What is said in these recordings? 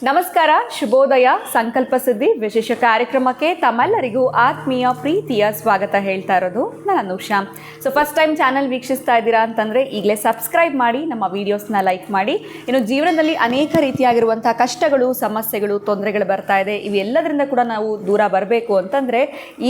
ನಮಸ್ಕಾರ, ಶುಭೋದಯ. ಸಂಕಲ್ಪ ಸಿದ್ಧಿ ವಿಶೇಷ ಕಾರ್ಯಕ್ರಮಕ್ಕೆ ತಮ್ಮೆಲ್ಲರಿಗೂ ಆತ್ಮೀಯ ಪ್ರೀತಿಯ ಸ್ವಾಗತ ಹೇಳ್ತಾ ಇರೋದು ನಾನು ಅನುಷಾ. ಫಸ್ಟ್ ಟೈಮ್ ಚಾನಲ್ ವೀಕ್ಷಿಸ್ತಾ ಇದ್ದೀರಾ ಅಂತಂದರೆ ಈಗಲೇ ಸಬ್ಸ್ಕ್ರೈಬ್ ಮಾಡಿ, ನಮ್ಮ ವೀಡಿಯೋಸ್ನ ಲೈಕ್ ಮಾಡಿ. ಇನ್ನು ಜೀವನದಲ್ಲಿ ಅನೇಕ ರೀತಿಯಾಗಿರುವಂಥ ಕಷ್ಟಗಳು, ಸಮಸ್ಯೆಗಳು, ತೊಂದರೆಗಳು ಬರ್ತಾ ಇದೆ. ಇವೆಲ್ಲದರಿಂದ ಕೂಡ ನಾವು ದೂರ ಬರಬೇಕು ಅಂತಂದರೆ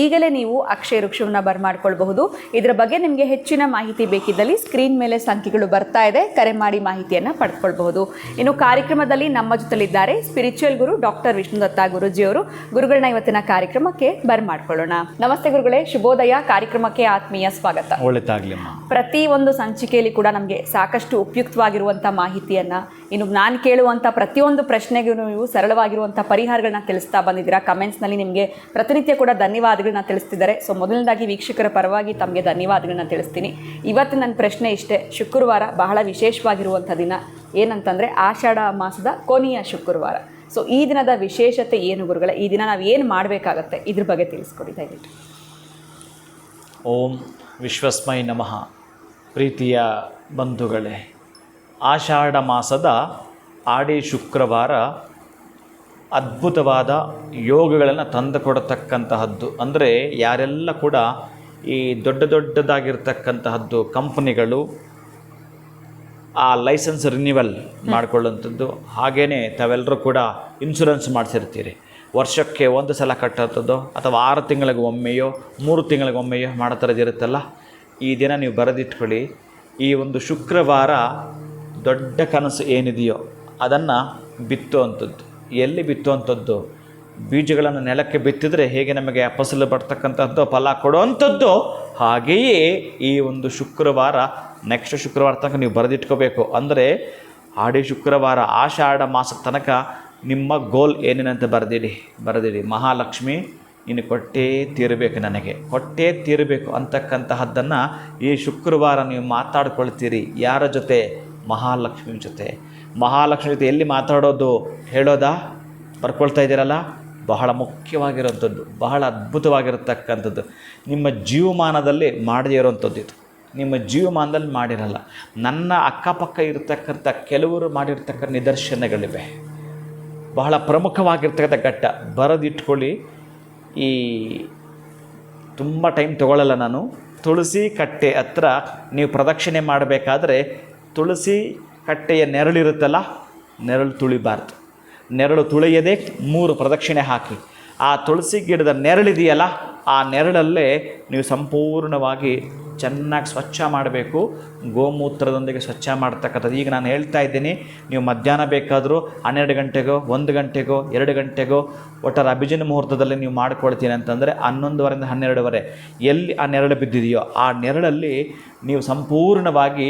ಈಗಲೇ ನೀವು ಅಕ್ಷಯ ವೃಕ್ಷವನ್ನು ಬರ್ಮಾಡ್ಕೊಳ್ಬಹುದು. ಇದರ ಬಗ್ಗೆ ನಿಮಗೆ ಹೆಚ್ಚಿನ ಮಾಹಿತಿ ಬೇಕಿದ್ದಲ್ಲಿ ಸ್ಕ್ರೀನ್ ಮೇಲೆ ಸಂಖ್ಯೆಗಳು ಬರ್ತಾ ಇದೆ, ಕರೆ ಮಾಡಿ ಮಾಹಿತಿಯನ್ನು ಪಡೆದುಕೊಳ್ಬಹುದು. ಇನ್ನು ಕಾರ್ಯಕ್ರಮದಲ್ಲಿ ನಮ್ಮ ಜೊತೆಲಿದ್ದಾರೆ ಸ್ಪಿರಿಚುವಲ್ ಗುರು ಡಾಕ್ಟರ್ ವಿಷ್ಣುದತ್ತ ಗುರುಜಿಯವರು. ಗುರುಗಳನ್ನ ಇವತ್ತಿನ ಕಾರ್ಯಕ್ರಮಕ್ಕೆ ಬರ್ಮಾಡ್ಕೊಳ್ಳೋಣ. ನಮಸ್ತೆ ಗುರುಗಳೇ, ಶುಭೋದಯ. ಕಾರ್ಯಕ್ರಮಕ್ಕೆ ಆತ್ಮೀಯ ಸ್ವಾಗತ. ಒಳ್ಳೆದಾಗ್ಲಿಮ್ಮ. ಪ್ರತಿ ಒಂದು ಸಂಚಿಕೆಯಲ್ಲಿ ಕೂಡ ನಮಗೆ ಸಾಕಷ್ಟು ಉಪಯುಕ್ತವಾಗಿರುವಂಥ ಮಾಹಿತಿಯನ್ನು, ಇನ್ನು ನಾನು ಕೇಳುವಂಥ ಪ್ರತಿಯೊಂದು ಪ್ರಶ್ನೆಗೂ ನೀವು ಸರಳವಾಗಿರುವಂಥ ಪರಿಹಾರಗಳನ್ನ ತಿಳಿಸ್ತಾ ಬಂದಿದ್ದೀರಾ. ಕಮೆಂಟ್ಸ್ನಲ್ಲಿ ನಿಮಗೆ ಪ್ರತಿನಿತ್ಯ ಕೂಡ ಧನ್ಯವಾದಗಳನ್ನ ತಿಳಿಸ್ತಿದ್ದಾರೆ. ಮೊದಲನೇದಾಗಿ ವೀಕ್ಷಕರ ಪರವಾಗಿ ತಮಗೆ ಧನ್ಯವಾದಗಳನ್ನ ತಿಳಿಸ್ತೀನಿ. ಇವತ್ತು ನನ್ನ ಪ್ರಶ್ನೆ ಇಷ್ಟೇ. ಶುಕ್ರವಾರ ಬಹಳ ವಿಶೇಷವಾಗಿರುವಂಥ ದಿನ. ಏನಂತಂದರೆ ಆಷಾಢ ಮಾಸದ ಕೊನೆಯ ಶುಕ್ರವಾರ. ಈ ದಿನದ ವಿಶೇಷತೆ ಏನು ಗುರುಗಳೇ? ಈ ದಿನ ನಾವು ಏನು ಮಾಡಬೇಕಾಗತ್ತೆ, ಇದ್ರ ಬಗ್ಗೆ ತಿಳಿಸ್ಕೊಡಿ ದಯವಿಟ್ಟು. ಓಂ ವಿಶ್ವಸ್ಮೈ ನಮಃ. ಪ್ರೀತಿಯ ಬಂಧುಗಳೇ, ಆಷಾಢ ಮಾಸದ ಆಡಿ ಶುಕ್ರವಾರ ಅದ್ಭುತವಾದ ಯೋಗಗಳನ್ನು ತಂದುಕೊಡತಕ್ಕಂತಹದ್ದು. ಅಂದರೆ ಯಾರೆಲ್ಲ ಕೂಡ ಈ ದೊಡ್ಡದಾಗಿರ್ತಕ್ಕಂತಹದ್ದು ಕಂಪ್ನಿಗಳು ಆ ಲೈಸೆನ್ಸ್ ರಿನ್ಯೂವಲ್ ಮಾಡಿಕೊಳ್ಳುವಂಥದ್ದು, ಹಾಗೆಯೇ ತಾವೆಲ್ಲರೂ ಕೂಡ ಇನ್ಶೂರೆನ್ಸ್ ಮಾಡಿಸಿರ್ತೀರಿ. ವರ್ಷಕ್ಕೆ ಒಂದು ಸಲ ಕಟ್ಟೋಂಥದ್ದು ಅಥವಾ 6 ತಿಂಗಳಿಗೆ ಒಮ್ಮೆಯೋ 3 ತಿಂಗಳಿಗೆ ಒಮ್ಮೆಯೋ ಮಾಡೋ ಥರದಿರುತ್ತಲ್ಲ. ಈ ದಿನ ನೀವು ಬರೆದಿಟ್ಕೊಳ್ಳಿ. ಈ ಒಂದು ಶುಕ್ರವಾರ ದೊಡ್ಡ ಕನಸು ಏನಿದೆಯೋ ಅದನ್ನು ಬಿತ್ತುವಂಥದ್ದು. ಎಲ್ಲಿ ಬಿತ್ತುವಂಥದ್ದು? ಬೀಜಗಳನ್ನು ನೆಲಕ್ಕೆ ಬಿತ್ತಿದರೆ ಹೇಗೆ ನಮಗೆ ಫಸಲು ಬರ್ತಕ್ಕಂಥದ್ದು, ಫಲ ಕೊಡುವಂಥದ್ದು, ಹಾಗೆಯೇ ಈ ಒಂದು ಶುಕ್ರವಾರ ನೆಕ್ಸ್ಟ್ ಶುಕ್ರವಾರ ತನಕ ನೀವು ಬರೆದಿಟ್ಕೋಬೇಕು. ಅಂದರೆ ಆಡಿ ಶುಕ್ರವಾರ ಆಷಾಢ ಮಾಸದ ತನಕ ನಿಮ್ಮ ಗೋಲ್ ಏನೇನಂತ ಬರೆದಿಡಿ. ಮಹಾಲಕ್ಷ್ಮಿ ನೀನು ಕೊಟ್ಟೇ ತೀರಬೇಕು, ನನಗೆ ಕೊಟ್ಟೇ ತೀರಬೇಕು ಅಂತಕ್ಕಂತಹದ್ದನ್ನು ಈ ಶುಕ್ರವಾರ ನೀವು ಮಾತಾಡ್ಕೊಳ್ತೀರಿ. ಯಾರ ಜೊತೆ? ಮಹಾಲಕ್ಷ್ಮಿ ಜೊತೆ. ಮಹಾಲಕ್ಷ್ಮಿ ಜೊತೆ ಎಲ್ಲಿ ಮಾತಾಡೋದು ಹೇಳೋದಾ? ಬರ್ಕೊಳ್ತಾ ಇದ್ದೀರಲ್ಲ, ಬಹಳ ಮುಖ್ಯವಾಗಿರೋಂಥದ್ದು, ಬಹಳ ಅದ್ಭುತವಾಗಿರತಕ್ಕಂಥದ್ದು. ನಿಮ್ಮ ಜೀವಮಾನದಲ್ಲಿ ಮಾಡದೇ ಇರೋವಂಥದ್ದು ಇದು. ನಿಮ್ಮ ಜೀವಮಾನದಲ್ಲಿ ಮಾಡಿರಲ್ಲ. ನನ್ನ ಅಕ್ಕಪಕ್ಕ ಇರತಕ್ಕಂಥ ಕೆಲವರು ಮಾಡಿರ್ತಕ್ಕಂಥ ನಿದರ್ಶನಗಳಿವೆ. ಬಹಳ ಪ್ರಮುಖವಾಗಿರ್ತಕ್ಕಂಥ ಘಟ್ಟ ಬರೆದಿಟ್ಕೊಳ್ಳಿ. ಈ ತುಂಬ ಟೈಮ್ ತೊಗೊಳ್ಳಲ್ಲ ನಾನು. ತುಳಸಿ ಕಟ್ಟೆ ಹತ್ರ ನೀವು ಪ್ರದಕ್ಷಿಣೆ ಮಾಡಬೇಕಾದ್ರೆ ತುಳಸಿ ಕಟ್ಟೆಯ ನೆರಳಿರುತ್ತಲ್ಲ, ನೆರಳು ತುಳಿಬಾರ್ದು. ನೆರಳು ತುಳಿಯದೆ 3 ಪ್ರದಕ್ಷಿಣೆ ಹಾಕಿ. ಆ ತುಳಸಿ ಗಿಡದ ನೆರಳಿದೆಯಲ್ಲ, ಆ ನೆರಳಲ್ಲೇ ನೀವು ಸಂಪೂರ್ಣವಾಗಿ ಚೆನ್ನಾಗಿ ಸ್ವಚ್ಛ ಮಾಡಬೇಕು. ಗೋಮೂತ್ರದೊಂದಿಗೆ ಸ್ವಚ್ಛ ಮಾಡ್ತಕ್ಕಂಥದ್ದು. ಈಗ ನಾನು ಹೇಳ್ತಾ ಇದ್ದೀನಿ, ನೀವು ಮಧ್ಯಾಹ್ನ ಬೇಕಾದರೂ 12 ಗಂಟೆಗೋ 1 ಗಂಟೆಗೋ 2 ಗಂಟೆಗೋ ಒಟ್ಟಾರೆ ಅಭಿಜಿನ ಮುಹೂರ್ತದಲ್ಲಿ ನೀವು ಮಾಡ್ಕೊಳ್ತೀನಿ ಅಂತಂದರೆ 11:30 ರಿಂದ 12:30 ಎಲ್ಲಿ ಆ ನೆರಳು ಬಿದ್ದಿದೆಯೋ ಆ ನೆರಳಲ್ಲಿ ನೀವು ಸಂಪೂರ್ಣವಾಗಿ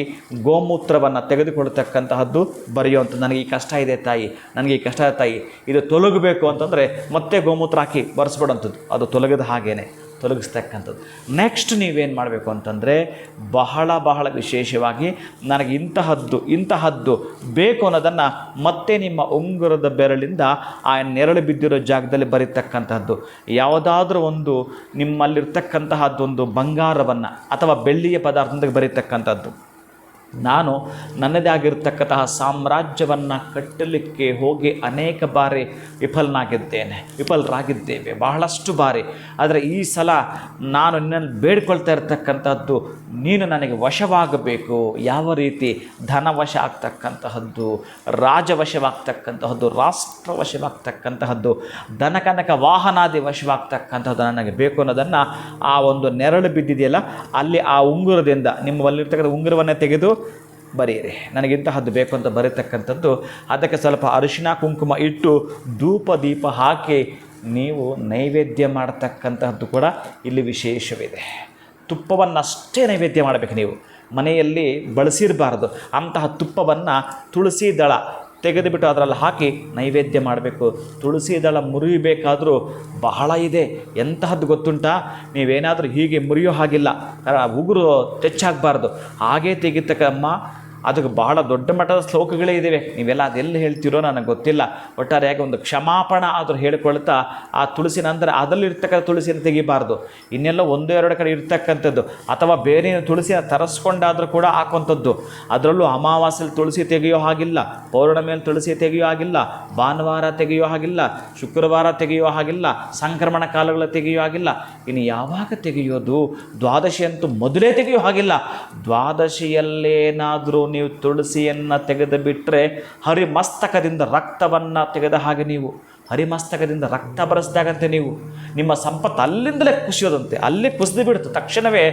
ಗೋಮೂತ್ರವನ್ನು ತೆಗೆದುಕೊಳ್ತಕ್ಕಂತಹದ್ದು ಬರೆಯುವಂಥದ್ದು. ನನಗೆ ಈ ಕಷ್ಟ ಇದೆ ತಾಯಿ, ನನಗೆ ಈ ಕಷ್ಟ ಇದೆ ತಾಯಿ, ಇದು ತೊಲಗಬೇಕು ಅಂತಂದರೆ ಮತ್ತೆ ಗೋಮೂತ್ರ ಹಾಕಿ ಬರೆಸ್ಬಿಡೋಂಥದ್ದು. ಅದು ತೊಲಗದ ಹಾಗೇನೆ ತೊಲಗಿಸ್ತಕ್ಕಂಥದ್ದು. ನೆಕ್ಸ್ಟ್ ನೀವೇನು ಮಾಡಬೇಕು ಅಂತಂದರೆ, ಬಹಳ ವಿಶೇಷವಾಗಿ ನನಗೆ ಇಂತಹದ್ದು ಬೇಕು ಅನ್ನೋದನ್ನು ಮತ್ತೆ ನಿಮ್ಮ ಉಂಗುರದ ಬೆರಳಿಂದ ಆ ನೆರಳು ಬಿದ್ದಿರೋ ಜಾಗದಲ್ಲಿ ಬರೀತಕ್ಕಂತಹದ್ದು. ಯಾವುದಾದ್ರೂ ಒಂದು ನಿಮ್ಮಲ್ಲಿರ್ತಕ್ಕಂತಹದ್ದೊಂದು ಬಂಗಾರವನ್ನು ಅಥವಾ ಬೆಳ್ಳಿಯ ಪದಾರ್ಥದಿಂದ ಬರೀತಕ್ಕಂಥದ್ದು. ನಾನು ನನ್ನದೇ ಆಗಿರ್ತಕ್ಕಂತಹ ಸಾಮ್ರಾಜ್ಯವನ್ನು ಕಟ್ಟಲಿಕ್ಕೆ ಹೋಗಿ ಅನೇಕ ಬಾರಿ ವಿಫಲರಾಗಿದ್ದೇವೆ, ಬಹಳಷ್ಟು ಬಾರಿ. ಆದರೆ ಈ ಸಲ ನಾನು ನಿನ್ನಲ್ಲಿ ಬೇಡ್ಕೊಳ್ತಾ ಇರತಕ್ಕಂಥದ್ದು, ನೀನು ನನಗೆ ವಶವಾಗಬೇಕು. ಯಾವ ರೀತಿ? ಧನವಶ ಆಗ್ತಕ್ಕಂತಹದ್ದು, ರಾಜವಶವಾಗ್ತಕ್ಕಂತಹದ್ದು, ರಾಷ್ಟ್ರವಶವಾಗ್ತಕ್ಕಂತಹದ್ದು, ದನಕನಕ ವಾಹನಾದಿ ವಶವಾಗ್ತಕ್ಕಂಥದ್ದು ನನಗೆ ಬೇಕು ಅನ್ನೋದನ್ನು ಆ ಒಂದು ನೆರಳು ಬಿದ್ದಿದೆಯಲ್ಲ ಅಲ್ಲಿ ಆ ಉಂಗುರದಿಂದ ನಿಮ್ಮಲ್ಲಿರ್ತಕ್ಕಂಥ ಉಂಗುರವನ್ನೇ ತೆಗೆದು ಬರೆಯಿರಿ. ನನಗಿಂತಹದ್ದು ಬೇಕು ಅಂತ ಬರೀತಕ್ಕಂಥದ್ದು. ಅದಕ್ಕೆ ಸ್ವಲ್ಪ ಅರಿಶಿನ ಕುಂಕುಮ ಇಟ್ಟು ಧೂಪ ದೀಪ ಹಾಕಿ ನೀವು ನೈವೇದ್ಯ ಮಾಡ್ತಕ್ಕಂತಹದ್ದು ಕೂಡ ಇಲ್ಲಿ ವಿಶೇಷವಿದೆ. ತುಪ್ಪವನ್ನಷ್ಟೇ ನೈವೇದ್ಯ ಮಾಡಬೇಕು. ನೀವು ಮನೆಯಲ್ಲಿ ಬಳಸಿರಬಾರ್ದು. ಅಂತಹ ತುಪ್ಪವನ್ನು ತುಳಸಿ ದಳ ತೆಗೆದುಬಿಟ್ಟು ಅದರಲ್ಲಿ ಹಾಕಿ ನೈವೇದ್ಯ ಮಾಡಬೇಕು. ತುಳಸಿ ದಳ ಮುರಿಯಬೇಕಾದರೂ ಬಹಳ ಇದೆ. ಎಂತಹದ್ದು ಗೊತ್ತುಂಟಾ? ನೀವೇನಾದರೂ ಹೀಗೆ ಮುರಿಯೋ ಹಾಗಿಲ್ಲ, ಉಗುರು ತೆಚ್ಚಾಗಬಾರ್ದು. ಹಾಗೇ ತೆಗಿತಕ್ಕಮ್ಮ ಅದಕ್ಕೆ ಬಹಳ ದೊಡ್ಡ ಮಟ್ಟದ ಶ್ಲೋಕಗಳೇ ಇದ್ದಾವೆ. ನೀವೆಲ್ಲ ಅದೆಲ್ಲಿ ಹೇಳ್ತೀರೋ ನನಗೆ ಗೊತ್ತಿಲ್ಲ. ಒಟ್ಟಾರೆಯಾಗಿ ಒಂದು ಕ್ಷಮಾಪಣ ಆದರೂ ಹೇಳಿಕೊಳ್ತಾ ಆ ತುಳಸಿ ನಂತರ ಅದರಲ್ಲಿರ್ತಕ್ಕಂಥ ತುಳಸಿಯನ್ನು ತೆಗಿಬಾರ್ದು. ಇನ್ನೆಲ್ಲ ಒಂದು ಎರಡು ಕಡೆ ಇರ್ತಕ್ಕಂಥದ್ದು ಅಥವಾ ಬೇರೆ ತುಳಸಿನ ತರಿಸ್ಕೊಂಡಾದರೂ ಕೂಡ ಹಾಕುವಂಥದ್ದು. ಅದರಲ್ಲೂ ಅಮಾವಾಸ್ಯಲ್ಲಿ ತುಳಸಿ ತೆಗೆಯೋ ಹಾಗಿಲ್ಲ, ಪೌರ್ಣಮಿಯಲ್ಲಿ ತುಳಸಿ ತೆಗೆಯೋ ಹಾಗಿಲ್ಲ, ಭಾನುವಾರ ತೆಗೆಯೋ ಹಾಗಿಲ್ಲ, ಶುಕ್ರವಾರ ತೆಗೆಯೋ ಹಾಗಿಲ್ಲ, ಸಂಕ್ರಮಣ ಕಾಲಗಳ ತೆಗೆಯೋ ಹಾಗಿಲ್ಲ. ಇನ್ನು ಯಾವಾಗ ತೆಗೆಯೋದು? ದ್ವಾದಶಿ ಅಂತೂ ಮೊದಲೇ ತೆಗೆಯೋ ಹಾಗಿಲ್ಲ. ದ್ವಾದಶಿಯಲ್ಲೇನಾದರೂ ನೀವು ತುಳಸಿಯನ್ನು ತೆಗೆದು ಬಿಟ್ಟರೆ ಹರಿಮಸ್ತಕದಿಂದ ರಕ್ತವನ್ನು ತೆಗೆದ ಹಾಗೆ ನೀವು ಹರಿಮಸ್ತಕದಿಂದ ರಕ್ತ ಬರೆಸಿದಾಗಂತೆ ನೀವು ನಿಮ್ಮ ಸಂಪತ್ತು ಅಲ್ಲಿಂದಲೇ ಕುಸಿಯೋದಂತೆ. ಅಲ್ಲಿ ಕುಸಿದು ಬಿಡುತ್ತೆ ತಕ್ಷಣವೇ.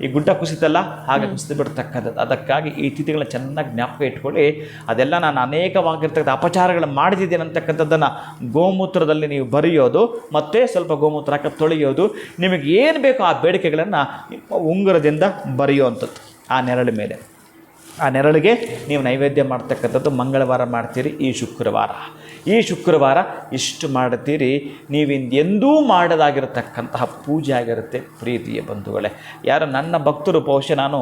ಈ ಗುಡ್ಡ ಕುಸಿತಲ್ಲ ಹಾಗೆ ಕುಸಿದು ಬಿಡ್ತಕ್ಕಂಥದ್ದು. ಅದಕ್ಕಾಗಿ ಈ ತಿಥಿಗಳನ್ನ ಚೆನ್ನಾಗಿ ಜ್ಞಾಪಕ ಇಟ್ಕೊಳ್ಳಿ. ಅದೆಲ್ಲ ನಾನು ಅನೇಕವಾಗಿರ್ತಕ್ಕಂಥ ಅಪಚಾರಗಳನ್ನು ಮಾಡಿದ್ದೇನೆ ಅಂತಕ್ಕಂಥದ್ದನ್ನು ಗೋಮೂತ್ರದಲ್ಲಿ ನೀವು ಬರೆಯೋದು, ಮತ್ತು ಸ್ವಲ್ಪ ಗೋಮೂತ್ರ ಹಾಕಿ ತೊಳೆಯೋದು. ನಿಮಗೆ ಏನು ಬೇಕೋ ಆ ಬೇಡಿಕೆಗಳನ್ನು ಉಂಗುರದಿಂದ ಬರೆಯುವಂಥದ್ದು ಆ ನೆರಳ ಮೇಲೆ. ಆ ನೆರಳಿಗೆ ನೀವು ನೈವೇದ್ಯ ಮಾಡ್ತಕ್ಕಂಥದ್ದು ಮಂಗಳವಾರ ಮಾಡ್ತೀರಿ. ಈ ಶುಕ್ರವಾರ ಇಷ್ಟು ಮಾಡ್ತೀರಿ. ನೀವಿಂದೆಂದೂ ಮಾಡದಾಗಿರತಕ್ಕಂತಹ ಪೂಜೆ ಆಗಿರುತ್ತೆ ಪ್ರೀತಿಯ ಬಂಧುಗಳೇ. ಯಾರು ನನ್ನ ಭಕ್ತರು, ಬಹುಶಃ ನಾನು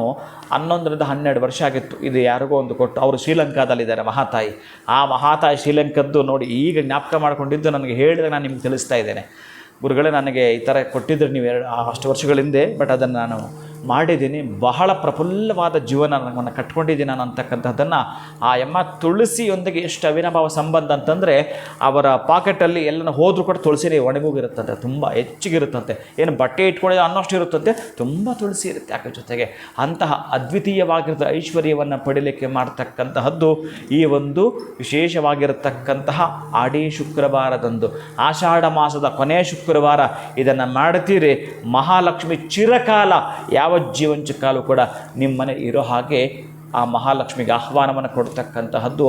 11-12 ವರ್ಷ ಆಗಿತ್ತು ಇದು ಯಾರಿಗೋ ಒಂದು ಕೊಟ್ಟು, ಅವರು ಶ್ರೀಲಂಕಾದಲ್ಲಿದ್ದಾರೆ ಮಹಾತಾಯಿ. ಆ ಮಹಾತಾಯಿ ಶ್ರೀಲಂಕದ್ದು ನೋಡಿ ಈಗ ಜ್ಞಾಪಕ ಮಾಡಿಕೊಂಡಿದ್ದು ನನಗೆ ಹೇಳಿದಾಗ ನಾನು ನಿಮ್ಗೆ ತಿಳಿಸ್ತಾ ಇದ್ದೇನೆ. ಗುರುಗಳೇ ನನಗೆ ಈ ಥರ ಕೊಟ್ಟಿದ್ದರು ನೀವು ಅಷ್ಟು ವರ್ಷಗಳ ಹಿಂದೆ, ಬಟ್ ಅದನ್ನು ನಾನು ಮಾಡಿದ್ದೀನಿ. ಬಹಳ ಪ್ರಫುಲ್ಲವಾದ ಜೀವನ ನಮ್ಮನ್ನು ಕಟ್ಕೊಂಡಿದ್ದೀನಿ ನಾನು ಅಂತಕ್ಕಂಥದ್ದನ್ನು ಆ ಎಮ್ಮ ತುಳಸಿಯೊಂದಿಗೆ ಎಷ್ಟು ಅವಿನಾಭಾವ ಸಂಬಂಧ ಅಂತಂದರೆ, ಅವರ ಪಾಕೆಟಲ್ಲಿ ಎಲ್ಲನೂ ಹೋದರೂ ಕೂಡ ತುಳಸಿನೇ ಒಣಗೋಗಿರುತ್ತಂತೆ, ತುಂಬ ಹೆಚ್ಚಿಗಿರುತ್ತಂತೆ. ಏನು ಬಟ್ಟೆ ಇಟ್ಕೊಳ್ಳೋದು ಅನ್ನೋಷ್ಟು ಇರುತ್ತಂತೆ, ತುಂಬ ತುಳಸಿ ಇರುತ್ತೆ ಆಕೆ ಜೊತೆಗೆ. ಅಂತಹ ಅದ್ವಿತೀಯವಾಗಿರೋ ಐಶ್ವರ್ಯವನ್ನು ಪಡೀಲಿಕ್ಕೆ ಮಾಡ್ತಕ್ಕಂತಹದ್ದು ಈ ಒಂದು ವಿಶೇಷವಾಗಿರತಕ್ಕಂತಹ ಆಡಿ ಶುಕ್ರವಾರದಂದು, ಆಷಾಢ ಮಾಸದ ಕೊನೆಯ ಶುಕ್ರವಾರ ಇದನ್ನು ಮಾಡ್ತೀರಿ. ಮಹಾಲಕ್ಷ್ಮಿ ಚಿರಕಾಲ ಯಾವ ಜೀವಂಚ ಕಾಲ ಕೂಡ ನಿಮ್ಮನೆ ಇರೋ ಹಾಗೆ ಆ ಮಹಾಲಕ್ಷ್ಮಿಗೆ ಆಹ್ವಾನವನ್ನು ಕೊಡ್ತಕ್ಕಂತಹದ್ದು.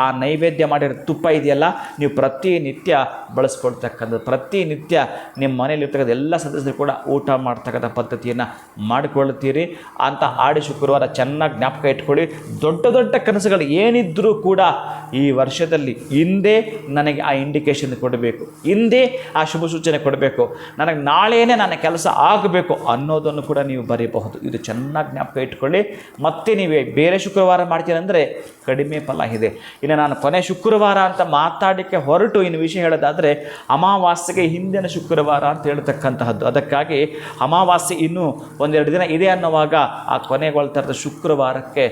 ಆ ನೈವೇದ್ಯ ಮಾಡಿರೋ ತುಪ್ಪ ಇದೆಯಲ್ಲ, ನೀವು ಪ್ರತಿನಿತ್ಯ ಬಳಸ್ಕೊಳ್ತಕ್ಕಂಥದ್ದು. ಪ್ರತಿನಿತ್ಯ ನಿಮ್ಮ ಮನೇಲಿರ್ತಕ್ಕಂಥ ಎಲ್ಲ ಸದಸ್ಯರು ಕೂಡ ಊಟ ಮಾಡ್ತಕ್ಕಂಥ ಪದ್ಧತಿಯನ್ನು ಮಾಡಿಕೊಳ್ತೀರಿ ಅಂತ ಆಡಿ ಶುಕ್ರವಾರ ಚೆನ್ನಾಗಿ ಜ್ಞಾಪಕ ಇಟ್ಕೊಳ್ಳಿ. ದೊಡ್ಡ ದೊಡ್ಡ ಕನಸುಗಳು ಏನಿದ್ದರೂ ಕೂಡ ಈ ವರ್ಷದಲ್ಲಿ ಹಿಂದೆ ನನಗೆ ಆ ಇಂಡಿಕೇಶನ್ ಕೊಡಬೇಕು, ಹಿಂದೆ ಆ ಶುಭ ಸೂಚನೆ ಕೊಡಬೇಕು, ನನಗೆ ನಾಳೆನೇ ನನ್ನ ಕೆಲಸ ಆಗಬೇಕು ಅನ್ನೋದನ್ನು ಕೂಡ ನೀವು ಬರೀಬಹುದು. ಇದು ಚೆನ್ನಾಗಿ ಜ್ಞಾಪಕ ಇಟ್ಕೊಳ್ಳಿ. ಮತ್ತೆ ನೀವೇ ಬೇರೆ ಶುಕ್ರವಾರ ಮಾಡ್ತೀನಿ ಅಂದರೆ ಕಡಿಮೆ ಫಲ ಇದೆ. ಇನ್ನು ನಾನು ಕೊನೆ ಶುಕ್ರವಾರ ಅಂತ ಮಾತಾಡಲಿಕ್ಕೆ ಹೊರಟು ಇನ್ನು ವಿಷಯ ಹೇಳೋದಾದರೆ, ಅಮಾವಾಸ್ಯೆಗೆ ಹಿಂದಿನ ಶುಕ್ರವಾರ ಅಂತ ಹೇಳ್ತಕ್ಕಂತಹದ್ದು. ಅದಕ್ಕಾಗಿ ಅಮಾವಾಸ್ಯೆ ಇನ್ನೂ 1-2 ದಿನ ಇದೆ ಅನ್ನುವಾಗ ಆ ಕೊನೆಗೊಳ್ತಾ ಇರೋದು ಶುಕ್ರವಾರಕ್ಕೆ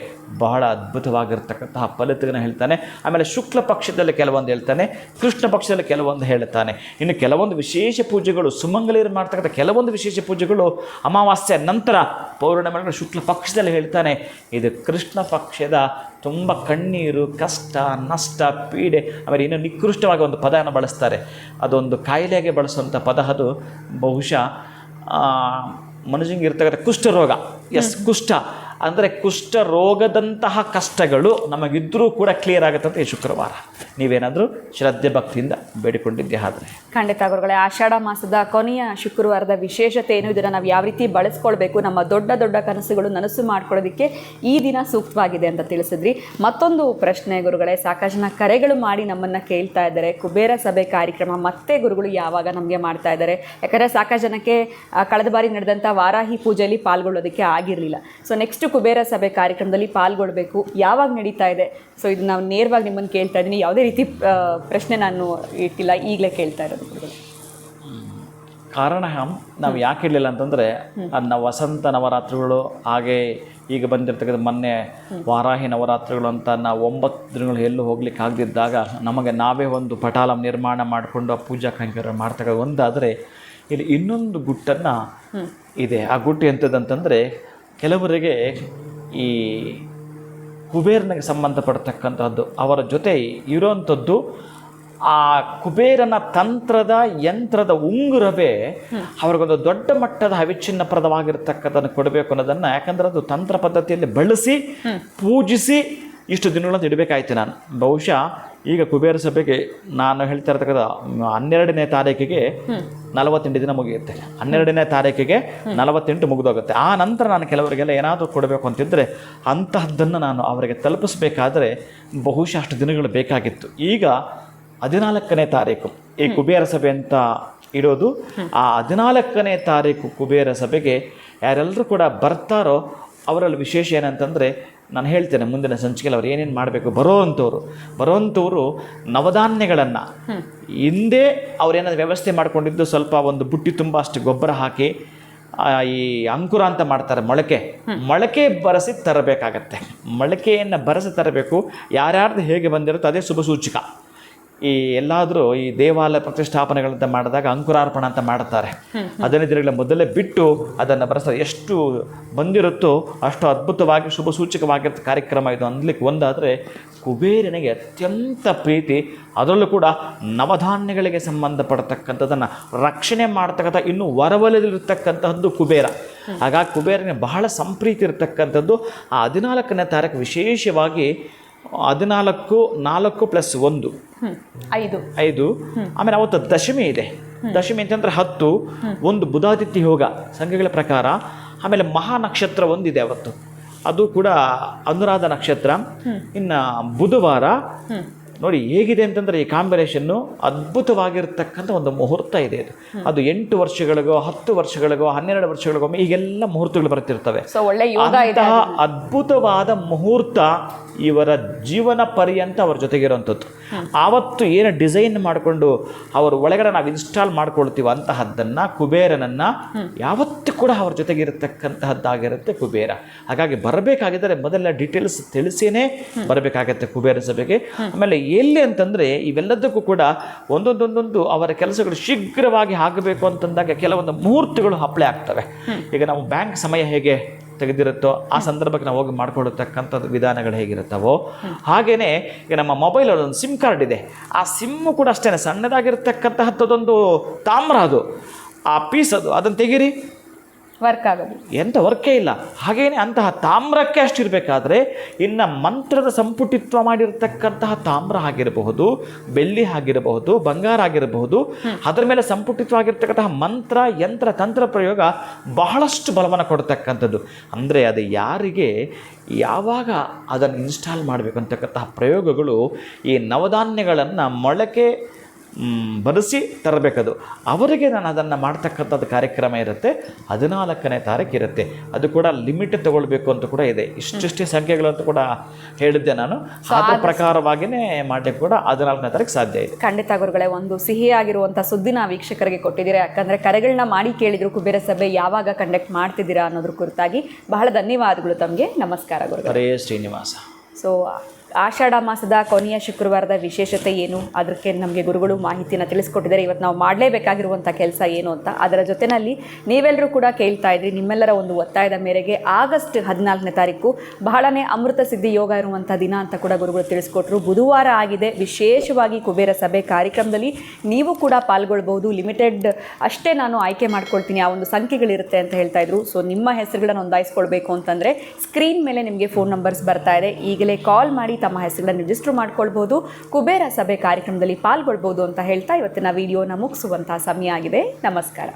ಬಹಳ ಅದ್ಭುತವಾಗಿರ್ತಕ್ಕಂತಹ ಫಲಿತಗಳನ್ನು ಹೇಳ್ತಾನೆ. ಆಮೇಲೆ ಶುಕ್ಲ ಪಕ್ಷದಲ್ಲಿ ಕೆಲವೊಂದು ಹೇಳ್ತಾನೆ, ಕೃಷ್ಣ ಪಕ್ಷದಲ್ಲಿ ಕೆಲವೊಂದು ಹೇಳ್ತಾನೆ. ಇನ್ನು ಕೆಲವೊಂದು ವಿಶೇಷ ಪೂಜೆಗಳು, ಸುಮಂಗಲಿಯರು ಮಾಡ್ತಕ್ಕಂಥ ಕೆಲವೊಂದು ವಿಶೇಷ ಪೂಜೆಗಳು ಅಮಾವಾಸ್ಯೆ ನಂತರ ಪೌರ್ಣಮಿ ಶುಕ್ಲ ಪಕ್ಷದಲ್ಲಿ ಹೇಳ್ತಾನೆ. ಇದು ಕೃಷ್ಣ ಪಕ್ಷದ ತುಂಬ ಕಣ್ಣೀರು, ಕಷ್ಟ, ನಷ್ಟ, ಪೀಡೆ, ಆಮೇಲೆ ಇನ್ನೂ ನಿಕೃಷ್ಟವಾಗಿ ಒಂದು ಪದವನ್ನು ಬಳಸ್ತಾರೆ. ಅದೊಂದು ಕಾಯಿಲೆಗೆ ಬಳಸುವಂಥ ಪದ. ಅದು ಬಹುಶಃ ಮನುಷ್ಯನಿಗೆ ಇರ್ತಕ್ಕಂಥ ಕುಷ್ಠರೋಗ. ಕುಷ್ಠ ಅಂದರೆ ಕುಷ್ಠ ರೋಗದಂತಹ ಕಷ್ಟಗಳು ನಮಗಿದ್ದರೂ ಕೂಡ ಕ್ಲಿಯರ್ ಆಗುತ್ತಂತೆ ಈ ಶುಕ್ರವಾರ. ನೀವೇನಾದರೂ ಶ್ರದ್ಧೆ ಭಕ್ತಿಯಿಂದ ಬೇಡಿಕೊಂಡಿದ್ದೆ ಆದರೆ. ಖಂಡಿತ ಗುರುಗಳೇ, ಆಷಾಢ ಮಾಸದ ಕೊನೆಯ ಶುಕ್ರವಾರದ ವಿಶೇಷತೆ ಏನು, ಇದನ್ನು ನಾವು ಯಾವ ರೀತಿ ಬಳಸ್ಕೊಳ್ಬೇಕು, ನಮ್ಮ ದೊಡ್ಡ ದೊಡ್ಡ ಕನಸುಗಳು ನನಸು ಮಾಡ್ಕೊಳ್ಳೋದಕ್ಕೆ ಈ ದಿನ ಸೂಕ್ತವಾಗಿದೆ ಅಂತ ತಿಳಿಸಿದ್ರಿ. ಮತ್ತೊಂದು ಪ್ರಶ್ನೆ ಗುರುಗಳೇ, ಸಾಕಷ್ಟು ಜನ ಕರೆಗಳು ಮಾಡಿ ನಮ್ಮನ್ನು ಕೇಳ್ತಾ ಇದ್ದಾರೆ, ಕುಬೇರ ಸಭೆ ಕಾರ್ಯಕ್ರಮ ಮತ್ತೆ ಗುರುಗಳು ಯಾವಾಗ ನಮಗೆ ಮಾಡ್ತಾ ಇದ್ದಾರೆ? ಯಾಕಂದರೆ ಸಾಕಷ್ಟು ಜನಕ್ಕೆ ಕಳೆದ ಬಾರಿ ನಡೆದಂಥ ವಾರಾಹಿ ಪೂಜೆಯಲ್ಲಿ ಪಾಲ್ಗೊಳ್ಳೋದಕ್ಕೆ ಆಗಿರಲಿಲ್ಲ. ಸೊ ನೆಕ್ಸ್ಟ್ ಕುಬೇರ ಸಭೆ ಕಾರ್ಯಕ್ರಮದಲ್ಲಿ ಪಾಲ್ಗೊಳ್ಬೇಕು, ಯಾವಾಗ ನಡೀತಾ ಇದೆ? ಸೊ ಇದು ನಾವು ನೇರವಾಗಿ ನಿಮ್ಮನ್ನು ಕೇಳ್ತಾ ಇದ್ದೀನಿ, ಯಾವುದೇ ರೀತಿ ಪ್ರಶ್ನೆ ನಾನು ಇಟ್ಟಿಲ್ಲ, ಈಗಲೇ ಕೇಳ್ತಾ ಇರೋದು ಗುರುಗಳು. ಕಾರಣ ನಾವು ಯಾಕೆ ಇರಲಿಲ್ಲ ಅಂತಂದರೆ, ನಾವು ವಸಂತ ನವರಾತ್ರಿಗಳು, ಹಾಗೆ ಈಗ ಬಂದಿರ್ತಕ್ಕಂಥ ಮೊನ್ನೆ ವಾರಾಹಿ ನವರಾತ್ರಿಗಳು ಅಂತ ನಾವು 9 ದಿನಗಳು ಎಲ್ಲೂ ಹೋಗ್ಲಿಕ್ಕೆ ಆಗದಿದ್ದಾಗ ನಮಗೆ ನಾವೇ ಒಂದು ಪಟಾಲ ನಿರ್ಮಾಣ ಮಾಡಿಕೊಂಡು ಆ ಪೂಜಾ ಕೈಂಕರ್ಯ ಮಾಡ್ತಕ್ಕ ಒಂದಾದರೆ, ಇಲ್ಲಿ ಇನ್ನೊಂದು ಗುಟ್ಟನ್ನು ಇದೆ. ಆ ಗುಟ್ಟು ಎಂಥದ್ದಂತಂದರೆ, ಕೆಲವರಿಗೆ ಈ ಕುಬೇರನಿಗೆ ಸಂಬಂಧಪಡ್ತಕ್ಕಂಥದ್ದು ಅವರ ಜೊತೆ ಇರೋವಂಥದ್ದು ಆ ಕುಬೇರನ ತಂತ್ರದ ಯಂತ್ರದ ಉಂಗುರವೇ ಅವ್ರಿಗೊಂದು ದೊಡ್ಡ ಮಟ್ಟದ ಅವಿಚ್ಛಿನ್ನಪ್ರದವಾಗಿರ್ತಕ್ಕಂಥದ್ದನ್ನು ಕೊಡಬೇಕು ಅನ್ನೋದನ್ನು, ಯಾಕಂದರೆ ಅದು ತಂತ್ರ ಪದ್ಧತಿಯಲ್ಲಿ ಬಳಸಿ ಪೂಜಿಸಿ ಇಷ್ಟು ದಿನಗಳನ್ನು ಇಡಬೇಕಾಯ್ತು. ನಾನು ಬಹುಶಃ ಈಗ ಕುಬೇರ ಸಭೆಗೆ ನಾನು ಹೇಳ್ತಾ ಇರ್ತಕ್ಕಂಥ 12ನೇ ತಾರೀಕಿಗೆ 48 ದಿನ ಮುಗಿಯುತ್ತೆ. 12ನೇ ತಾರೀಕಿಗೆ 48 ಮುಗಿದೋಗುತ್ತೆ. ಆ ನಂತರ ನಾನು ಕೆಲವರಿಗೆಲ್ಲ ಏನಾದರೂ ಕೊಡಬೇಕು ಅಂತಿದ್ದರೆ ಅಂತಹದ್ದನ್ನು ನಾನು ಅವರಿಗೆ ತಲುಪಿಸ್ಬೇಕಾದ್ರೆ ಬಹುಶಃ ಅಷ್ಟು ದಿನಗಳು ಬೇಕಾಗಿತ್ತು. ಈಗ 14ನೇ ತಾರೀಕು ಈ ಕುಬೇರ ಸಭೆ ಅಂತ ಇಡೋದು. ಆ 14ನೇ ತಾರೀಕು ಕುಬೇರ ಸಭೆಗೆ ಯಾರೆಲ್ಲರೂ ಕೂಡ ಬರ್ತಾರೋ ಅವರಲ್ಲಿ ವಿಶೇಷ ಏನಂತಂದರೆ, ನಾನು ಹೇಳ್ತೇನೆ ಮುಂದಿನ ಸಂಚಿಕೆಯಲ್ಲಿ ಅವ್ರು ಏನೇನು ಮಾಡಬೇಕು. ಬರೋವಂಥವ್ರು ನವಧಾನ್ಯಗಳನ್ನು ಹಿಂದೆ ಅವರೇನಾದ್ರು ವ್ಯವಸ್ಥೆ ಮಾಡ್ಕೊಂಡಿದ್ದು, ಸ್ವಲ್ಪ ಒಂದು ಬುಟ್ಟಿ ತುಂಬ ಅಷ್ಟು ಗೊಬ್ಬರ ಹಾಕಿ ಈ ಅಂಕುರ ಅಂತ ಮಾಡ್ತಾರೆ, ಮೊಳಕೆ ಬರೆಸಿ ತರಬೇಕಾಗತ್ತೆ. ಮೊಳಕೆಯನ್ನು ಬರೆಸಿ ತರಬೇಕು. ಯಾರ್ಯಾರ್ದು ಹೇಗೆ ಬಂದಿರುತ್ತೋ ಅದೇ ಶುಭ ಸೂಚಕ. ಈ ಎಲ್ಲಾದರೂ ಈ ದೇವಾಲಯ ಪ್ರತಿಷ್ಠಾಪನೆಗಳಂತ ಮಾಡಿದಾಗ ಅಂಕುರಾರ್ಪಣ ಅಂತ ಮಾಡ್ತಾರೆ. 15 ದಿನಗಳ ಮೊದಲೇ ಬಿಟ್ಟು ಅದನ್ನು ಬರೆಸ್ತಾರೆ. ಎಷ್ಟು ಬಂದಿರುತ್ತೋ ಅಷ್ಟು ಅದ್ಭುತವಾಗಿ ಶುಭ ಸೂಚಕವಾಗಿರ್ತ ಕಾರ್ಯಕ್ರಮ ಇದು ಅನ್ಲಿಕ್ಕೆ. ಒಂದಾದರೆ ಕುಬೇರನಿಗೆ ಅತ್ಯಂತ ಪ್ರೀತಿ, ಅದರಲ್ಲೂ ಕೂಡ ನವಧಾನ್ಯಗಳಿಗೆ ಸಂಬಂಧಪಡ್ತಕ್ಕಂಥದ್ದನ್ನು ರಕ್ಷಣೆ ಮಾಡ್ತಕ್ಕಂಥ ಇನ್ನೂ ಹೊರವಲಯದಲ್ಲಿರ್ತಕ್ಕಂಥದ್ದು ಕುಬೇರ. ಹಾಗಾಗಿ ಕುಬೇರನಿಗೆ ಬಹಳ ಸಂಪ್ರೀತಿ ಇರತಕ್ಕಂಥದ್ದು. ಆ 14ನೇ ತಾರೀಕು ವಿಶೇಷವಾಗಿ 14, 4 + 1 5. ಆಮೇಲೆ ಅವತ್ತು ದಶಮಿ ಇದೆ. ದಶಮಿ ಅಂತಂದರೆ 10, ಒಂದು ಬುಧಾದಿತ್ಯ ಯೋಗ ಸಂಖ್ಯೆಗಳ ಪ್ರಕಾರ. ಆಮೇಲೆ ಮಹಾ ನಕ್ಷತ್ರ ಒಂದಿದೆ ಅವತ್ತು, ಅದು ಕೂಡ ಅನುರಾಧ ನಕ್ಷತ್ರ. ಇನ್ನು ಬುಧವಾರ ನೋಡಿ ಹೇಗಿದೆ ಅಂತಂದರೆ ಈ ಕಾಂಬಿನೇಷನ್ನು ಅದ್ಭುತವಾಗಿರ್ತಕ್ಕಂಥ ಒಂದು ಮುಹೂರ್ತ ಇದೆ. ಅದು 8 ವರ್ಷಗಳಿಗೋ 10 ವರ್ಷಗಳಿಗೋ 12 ವರ್ಷಗಳಿಗೊಮ್ಮೆ ಈಗೆಲ್ಲ ಮುಹೂರ್ತಗಳು ಬರ್ತಿರ್ತವೆ. ಅಂತಹ ಅದ್ಭುತವಾದ ಮುಹೂರ್ತ ಇವರ ಜೀವನ ಪರ್ಯಂತ ಅವ್ರ ಜೊತೆಗಿರೋಂಥದ್ದು. ಆವತ್ತು ಏನು ಡಿಸೈನ್ ಮಾಡಿಕೊಂಡು ಅವ್ರ ಒಳಗಡೆ ನಾವು ಇನ್ಸ್ಟಾಲ್ ಮಾಡ್ಕೊಳ್ತೀವಿ ಅಂತಹದ್ದನ್ನು, ಕುಬೇರನನ್ನು ಯಾವತ್ತೂ ಕೂಡ ಅವ್ರ ಜೊತೆಗಿರತಕ್ಕಂತಹದ್ದಾಗಿರುತ್ತೆ ಕುಬೇರ. ಹಾಗಾಗಿ ಬರಬೇಕಾಗಿದ್ದರೆ ಮೊದಲ ಡೀಟೇಲ್ಸ್ ತಿಳಿಸೇನೆ ಬರಬೇಕಾಗತ್ತೆ ಕುಬೇರ ಸಭೆಗೆ. ಆಮೇಲೆ ಎಲ್ಲಿ ಅಂತಂದರೆ ಇವೆಲ್ಲದಕ್ಕೂ ಕೂಡ ಒಂದೊಂದೊಂದೊಂದು ಅವರ ಕೆಲಸಗಳು ಶೀಘ್ರವಾಗಿ ಆಗಬೇಕು ಅಂತಂದಾಗ ಕೆಲವೊಂದು ಮುಹೂರ್ತಗಳು ಅಪ್ಲೈ ಆಗ್ತವೆ. ಈಗ ನಾವು ಬ್ಯಾಂಕ್ ಸಮಯ ಹೇಗೆ ತೆಗೆದಿರುತ್ತೋ ಆ ಸಂದರ್ಭಕ್ಕೆ ನಾವು ಹೋಗಿ ಮಾಡ್ಕೊಳ್ತಕ್ಕಂಥದ್ದು ವಿಧಾನಗಳು ಹೇಗಿರುತ್ತವೋ ಹಾಗೆಯೇ ಈಗ ನಮ್ಮ ಮೊಬೈಲಲ್ಲಿ ಒಂದು ಸಿಮ್ ಕಾರ್ಡ್ ಇದೆ. ಆ ಸಿಮ್ಮು ಕೂಡ ಅಷ್ಟೇ ಸಣ್ಣದಾಗಿರ್ತಕ್ಕಂತಹದ್ದೊಂದು ತಾಮ್ರ, ಅದು ಆ ಪೀಸ್ ಅದನ್ನು ತೆಗೀರಿ ವರ್ಕ್ ಆಗೋದು ಎಂಥ ವರ್ಕೇ ಇಲ್ಲ. ಹಾಗೇನೆ ಅಂತಹ ತಾಮ್ರಕ್ಕೆ ಅಷ್ಟಿರಬೇಕಾದ್ರೆ ಇನ್ನು ಮಂತ್ರದ ಸಂಪುಟಿತ್ವ ಮಾಡಿರ್ತಕ್ಕಂತಹ ತಾಮ್ರ ಆಗಿರಬಹುದು, ಬೆಳ್ಳಿ ಆಗಿರಬಹುದು, ಬಂಗಾರ ಆಗಿರಬಹುದು, ಅದರ ಮೇಲೆ ಸಂಪುಟಿತ್ವ ಆಗಿರ್ತಕ್ಕಂತಹ ಮಂತ್ರ, ಯಂತ್ರ, ತಂತ್ರ ಪ್ರಯೋಗ ಬಹಳಷ್ಟು ಬಲವನ್ನು ಕೊಡ್ತಕ್ಕಂಥದ್ದು. ಅಂದರೆ ಅದು ಯಾರಿಗೆ ಯಾವಾಗ ಅದನ್ನು ಇನ್ಸ್ಟಾಲ್ ಮಾಡಬೇಕು ಅಂತಕ್ಕಂತಹ ಪ್ರಯೋಗಗಳು ಈ ನವಧಾನ್ಯಗಳನ್ನು ಮೊಳಕೆ ಬರೆಸಿ ತರಬೇಕದು. ಅವರಿಗೆ ನಾನು ಅದನ್ನು ಮಾಡ್ತಕ್ಕಂಥದ್ದು ಕಾರ್ಯಕ್ರಮ ಇರುತ್ತೆ. 14ನೇ ತಾರೀಕು ಇರುತ್ತೆ. ಅದು ಕೂಡ ಲಿಮಿಟ್ ತಗೊಳ್ಬೇಕು ಅಂತ ಕೂಡ ಇದೆ. ಇಷ್ಟೇ ಸಂಖ್ಯೆಗಳು ಅಂತ ಕೂಡ ಹೇಳಿದ್ದೆ ನಾನು. ಅದರ ಪ್ರಕಾರವಾಗಿಯೇ ಮಾಡಲಿಕ್ಕೆ ಕೂಡ 14ನೇ ತಾರೀಕು ಸಾಧ್ಯ ಇದೆ. ಖಂಡಿತ ಗುರುಗಳೇ, ಒಂದು ಸಿಹಿಯಾಗಿರುವಂಥ ಸುದ್ದಿನ ವೀಕ್ಷಕರಿಗೆ ಕೊಟ್ಟಿದ್ದೀರಾ. ಯಾಕಂದರೆ ಕರೆಗಳನ್ನ ಮಾಡಿ ಕೇಳಿದ್ರು ಕುಬೇರ ಸಭೆ ಯಾವಾಗ ಕಂಡಕ್ಟ್ ಮಾಡ್ತಿದ್ದೀರಾ ಅನ್ನೋದ್ರ ಕುರಿತಾಗಿ ಬಹಳ ಧನ್ಯವಾದಗಳು ತಮಗೆ. ನಮಸ್ಕಾರ ಗುರುಗಳೇ. ಹರೇ ಶ್ರೀನಿವಾಸ. ಸೊ ಆಷಾಢ ಮಾಸದ ಕೊನೆಯ ಶುಕ್ರವಾರದ ವಿಶೇಷತೆ ಏನು, ಅದಕ್ಕೆ ನಮಗೆ ಗುರುಗಳು ಮಾಹಿತಿನ ತಿಳಿಸ್ಕೊಟ್ಟಿದ್ದಾರೆ. ಇವತ್ತು ನಾವು ಮಾಡಲೇಬೇಕಾಗಿರುವಂಥ ಕೆಲಸ ಏನು ಅಂತ. ಅದರ ಜೊತೆಯಲ್ಲಿ ನೀವೆಲ್ಲರೂ ಕೂಡ ಕೇಳ್ತಾ ಇದ್ರಿ, ನಿಮ್ಮೆಲ್ಲರ ಒಂದು ಒತ್ತಾಯದ ಮೇರೆಗೆ ಆಗಸ್ಟ್ 14ನೇ ತಾರೀಕು ಬಹಳನೇ ಅಮೃತ ಸಿದ್ಧಿ ಯೋಗ ಇರುವಂಥ ದಿನ ಅಂತ ಕೂಡ ಗುರುಗಳು ತಿಳಿಸ್ಕೊಟ್ರು. ಬುಧವಾರ ಆಗಿದೆ. ವಿಶೇಷವಾಗಿ ಕುಬೇರ ಸಭೆ ಕಾರ್ಯಕ್ರಮದಲ್ಲಿ ನೀವು ಕೂಡ ಪಾಲ್ಗೊಳ್ಬೋದು. ಲಿಮಿಟೆಡ್ ಅಷ್ಟೇ ನಾನು ಆಯ್ಕೆ ಮಾಡ್ಕೊಳ್ತೀನಿ, ಆ ಒಂದು ಸಂಖ್ಯೆಗಳಿರುತ್ತೆ ಅಂತ ಹೇಳ್ತಾ ಇದ್ರು. ಸೊ ನಿಮ್ಮ ಹೆಸರುಗಳನ್ನು ನೋಂದಾಯಿಸ್ಕೊಳ್ಬೇಕು ಅಂತಂದರೆ ಸ್ಕ್ರೀನ್ ಮೇಲೆ ನಿಮಗೆ ಫೋನ್ ನಂಬರ್ಸ್ ಬರ್ತಾ ಇದೆ. ಈಗಲೇ ಕಾಲ್ ಮಾಡಿ ತಮ್ಮ ಹೆಸರುಗಳನ್ನು ರಿಜಿಸ್ಟರ್ ಮಾಡ್ಕೊಳ್ಬೋದು. ಕುಬೇರ ಸಭೆ ಕಾರ್ಯಕ್ರಮದಲ್ಲಿ ಪಾಲ್ಗೊಳ್ಬೋದು ಅಂತ ಹೇಳ್ತಾ ಇವತ್ತಿನ ವಿಡಿಯೋನ ಮುಗಿಸುವಂತಹ ಸಮಯ ಆಗಿದೆ. ನಮಸ್ಕಾರ.